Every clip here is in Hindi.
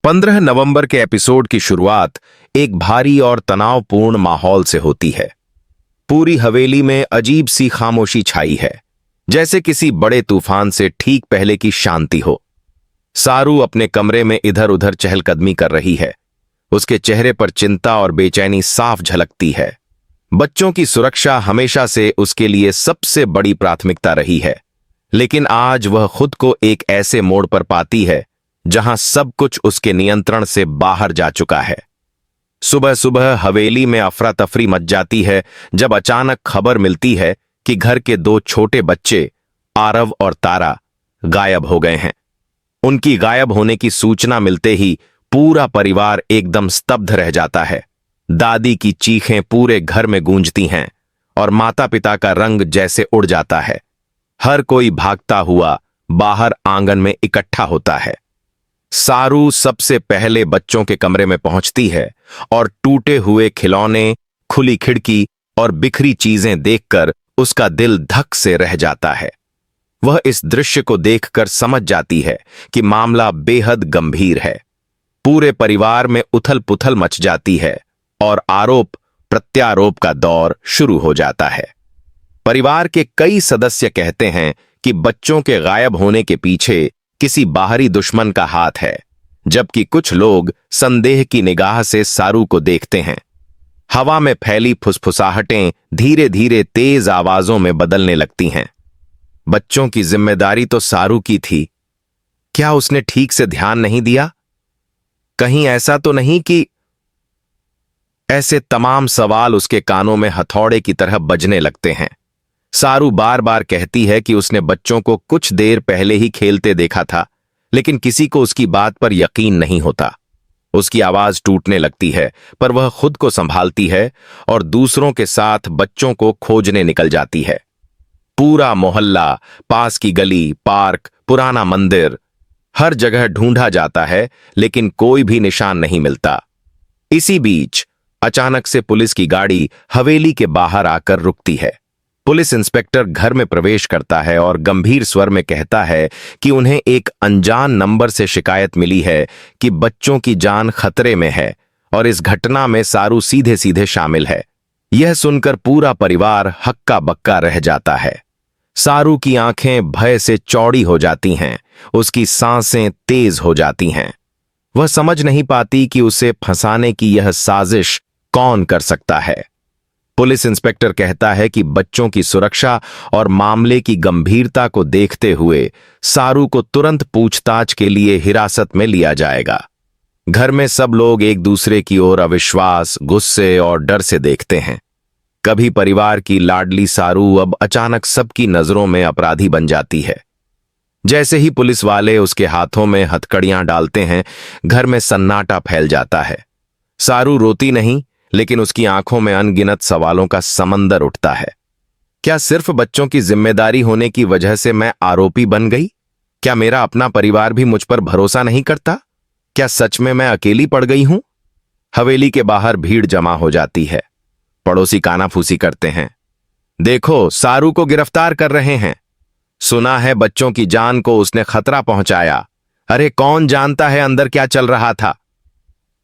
15 नवंबर के एपिसोड की शुरुआत एक भारी और तनावपूर्ण माहौल से होती है। पूरी हवेली में अजीब सी खामोशी छाई है, जैसे किसी बड़े तूफान से ठीक पहले की शांति हो। सारू अपने कमरे में इधर उधर चहलकदमी कर रही है। उसके चेहरे पर चिंता और बेचैनी साफ झलकती है। बच्चों की सुरक्षा हमेशा से उसके लिए सबसे बड़ी प्राथमिकता रही है, लेकिन आज वह खुद को एक ऐसे मोड़ पर पाती है जहां सब कुछ उसके नियंत्रण से बाहर जा चुका है। सुबह सुबह हवेली में अफरा तफरी मच जाती है जब अचानक खबर मिलती है कि घर के दो छोटे बच्चे आरव और तारा गायब हो गए हैं। उनकी गायब होने की सूचना मिलते ही पूरा परिवार एकदम स्तब्ध रह जाता है। दादी की चीखें पूरे घर में गूंजती हैं और माता पिता का रंग जैसे उड़ जाता है। हर कोई भागता हुआ बाहर आंगन में इकट्ठा होता है। सारू सबसे पहले बच्चों के कमरे में पहुंचती है और टूटे हुए खिलौने, खुली खिड़की और बिखरी चीजें देखकर उसका दिल धक से रह जाता है। वह इस दृश्य को देखकर समझ जाती है कि मामला बेहद गंभीर है। पूरे परिवार में उथल पुथल मच जाती है और आरोप प्रत्यारोप का दौर शुरू हो जाता है। परिवार के कई सदस्य कहते हैं कि बच्चों के गायब होने के पीछे किसी बाहरी दुश्मन का हाथ है, जबकि कुछ लोग संदेह की निगाह से सारू को देखते हैं। हवा में फैली फुसफुसाहटें धीरे धीरे तेज आवाजों में बदलने लगती हैं। बच्चों की जिम्मेदारी तो सारू की थी। क्या उसने ठीक से ध्यान नहीं दिया? कहीं ऐसा तो नहीं कि... ऐसे तमाम सवाल उसके कानों में हथौड़े की तरह बजने लगते हैं। सारू बार बार कहती है कि उसने बच्चों को कुछ देर पहले ही खेलते देखा था, लेकिन किसी को उसकी बात पर यकीन नहीं होता। उसकी आवाज टूटने लगती है, पर वह खुद को संभालती है और दूसरों के साथ बच्चों को खोजने निकल जाती है। पूरा मोहल्ला, पास की गली, पार्क, पुराना मंदिर, हर जगह ढूंढा जाता है, लेकिन कोई भी निशान नहीं मिलता। इसी बीच अचानक से पुलिस की गाड़ी हवेली के बाहर आकर रुकती है। पुलिस इंस्पेक्टर घर में प्रवेश करता है और गंभीर स्वर में कहता है कि उन्हें एक अनजान नंबर से शिकायत मिली है कि बच्चों की जान खतरे में है और इस घटना में सारू सीधे सीधे शामिल है। यह सुनकर पूरा परिवार हक्का बक्का रह जाता है। सारू की आंखें भय से चौड़ी हो जाती हैं, उसकी सांसें तेज हो जाती हैं। वह समझ नहीं पाती कि उसे फंसाने की यह साजिश कौन कर सकता है। पुलिस इंस्पेक्टर कहता है कि बच्चों की सुरक्षा और मामले की गंभीरता को देखते हुए सारू को तुरंत पूछताछ के लिए हिरासत में लिया जाएगा। घर में सब लोग एक दूसरे की ओर अविश्वास, गुस्से और डर से देखते हैं। कभी परिवार की लाडली सारू अब अचानक सबकी नजरों में अपराधी बन जाती है। जैसे ही पुलिस वाले उसके हाथों में हथकड़ियां डालते हैं, घर में सन्नाटा फैल जाता है। सारू रोती नहीं, लेकिन उसकी आंखों में अनगिनत सवालों का समंदर उठता है। क्या सिर्फ बच्चों की जिम्मेदारी होने की वजह से मैं आरोपी बन गई? क्या मेरा अपना परिवार भी मुझ पर भरोसा नहीं करता? क्या सच में मैं अकेली पड़ गई हूं? हवेली के बाहर भीड़ जमा हो जाती है। पड़ोसी कानाफूसी करते हैं। देखो, सारू को गिरफ्तार कर रहे हैं। सुना है बच्चों की जान को उसने खतरा पहुंचाया। अरे कौन जानता है अंदर क्या चल रहा था?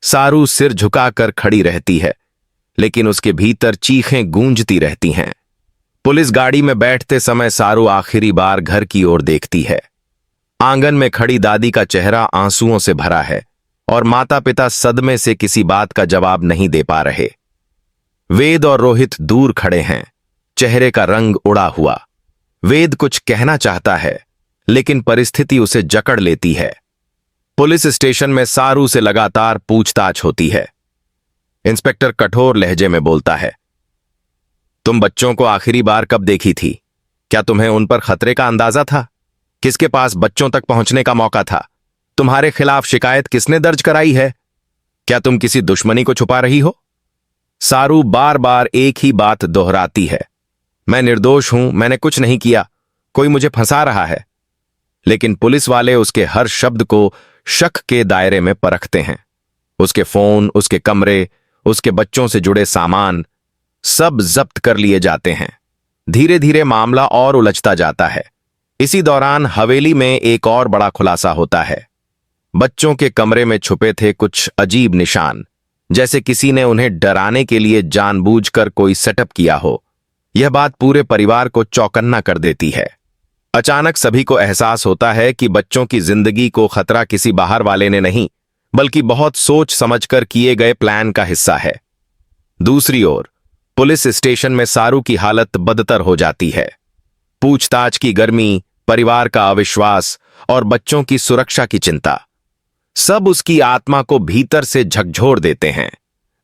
सारू सिर झुकाकर खड़ी रहती है, लेकिन उसके भीतर चीखें गूंजती रहती हैं। पुलिस गाड़ी में बैठते समय सारू आखिरी बार घर की ओर देखती है। आंगन में खड़ी दादी का चेहरा आंसुओं से भरा है और माता पिता सदमे से किसी बात का जवाब नहीं दे पा रहे। वेद और रोहित दूर खड़े हैं, चेहरे का रंग उड़ा हुआ। वेद कुछ कहना चाहता है, लेकिन परिस्थिति उसे जकड़ लेती है। पुलिस स्टेशन में सारू से लगातार पूछताछ होती है। इंस्पेक्टर कठोर लहजे में बोलता है, तुम बच्चों को आखिरी बार कब देखी थी? क्या तुम्हें उन पर खतरे का अंदाजा था? किसके पास बच्चों तक पहुंचने का मौका था? तुम्हारे खिलाफ शिकायत किसने दर्ज कराई है? क्या तुम किसी दुश्मनी को छुपा रही हो? सारू बार बार एक ही बात दोहराती है, मैं निर्दोष हूं, मैंने कुछ नहीं किया, कोई मुझे फंसा रहा है। लेकिन पुलिस वाले उसके हर शब्द को शक के दायरे में परखते हैं। उसके फोन, उसके कमरे, उसके बच्चों से जुड़े सामान सब जब्त कर लिए जाते हैं। धीरे धीरे मामला और उलझता जाता है। इसी दौरान हवेली में एक और बड़ा खुलासा होता है। बच्चों के कमरे में छुपे थे कुछ अजीब निशान, जैसे किसी ने उन्हें डराने के लिए जानबूझकर कोई सेटअप किया हो। यह बात पूरे परिवार को चौकन्ना कर देती है। अचानक सभी को एहसास होता है कि बच्चों की जिंदगी को खतरा किसी बाहर वाले ने नहीं, बल्कि बहुत सोच समझकर किए गए प्लान का हिस्सा है। दूसरी ओर पुलिस स्टेशन में सारू की हालत बदतर हो जाती है। पूछताछ की गर्मी, परिवार का अविश्वास और बच्चों की सुरक्षा की चिंता सब उसकी आत्मा को भीतर से झकझोर देते हैं।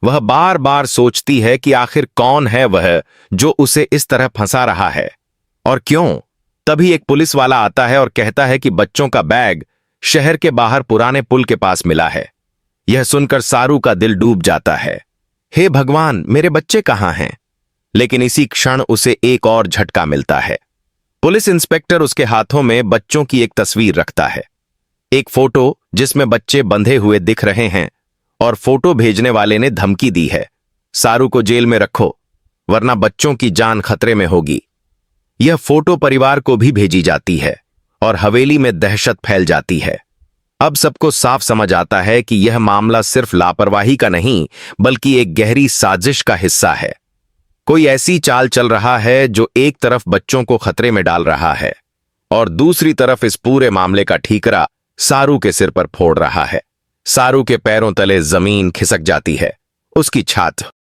वह बार बार सोचती है कि आखिर कौन है वह जो उसे इस तरह फंसा रहा है और क्यों। तभी एक पुलिस वाला आता है और कहता है कि बच्चों का बैग शहर के बाहर पुराने पुल के पास मिला है। यह सुनकर सारू का दिल डूब जाता है। हे भगवान, मेरे बच्चे कहां हैं? लेकिन इसी क्षण उसे एक और झटका मिलता है। पुलिस इंस्पेक्टर उसके हाथों में बच्चों की एक तस्वीर रखता है, एक फोटो जिसमें बच्चे बंधे हुए दिख रहे हैं, और फोटो भेजने वाले ने धमकी दी है, सारू को जेल में रखो वरना बच्चों की जान खतरे में होगी। यह फोटो परिवार को भी भेजी जाती है और हवेली में दहशत फैल जाती है। अब सबको साफ समझ आता है कि यह मामला सिर्फ लापरवाही का नहीं, बल्कि एक गहरी साजिश का हिस्सा है। कोई ऐसी चाल चल रहा है जो एक तरफ बच्चों को खतरे में डाल रहा है और दूसरी तरफ इस पूरे मामले का ठीकरा सारू के सिर पर फोड़ रहा है। सारू के पैरों तले जमीन खिसक जाती है, उसकी छाती